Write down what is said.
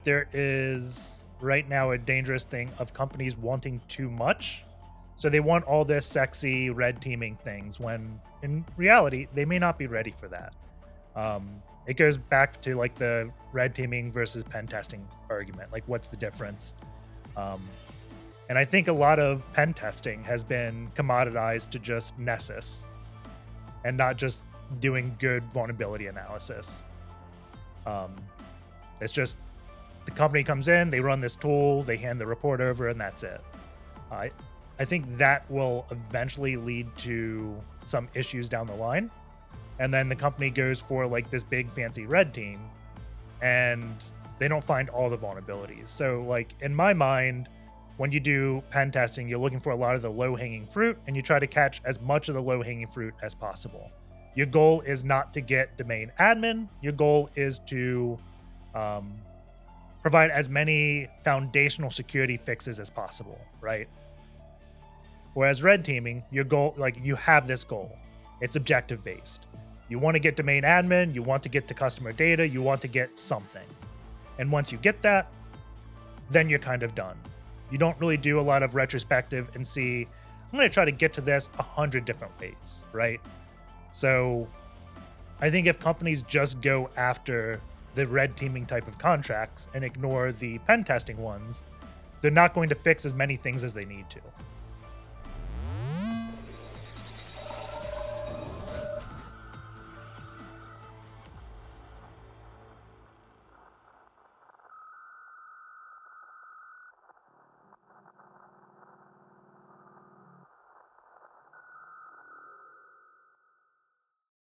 There is right now a dangerous thing of companies wanting too much. So they want all this sexy red teaming things when in reality, they may not be ready for that. It goes back to like the red teaming versus pen testing argument. Like, what's the difference? Um, and I think a lot of pen testing has been commoditized to just Nessus and not just doing good vulnerability analysis. Um, it's just the company comes in, they run this tool, they hand the report over, and that's it. I I think that will eventually lead to some issues down the line, and then the company goes for like this big fancy red team, and they don't find all the vulnerabilities. So, like in my mind, when you do pen testing, you're looking for a lot of the low hanging fruit, and you try to catch as much of the low hanging fruit as possible. Your goal is not to get domain admin. Your goal is to um, provide as many foundational security fixes as possible, right? Whereas red teaming, your goal, like you have this goal, it's objective based. You want to get domain admin, you want to get to customer data, you want to get something. And once you get that, then you're kind of done. You don't really do a lot of retrospective and see, I'm going to try to get to this 100 different ways, right? So I think if companies just go after the red teaming type of contracts and ignore the pen testing ones, they're not going to fix as many things as they need to.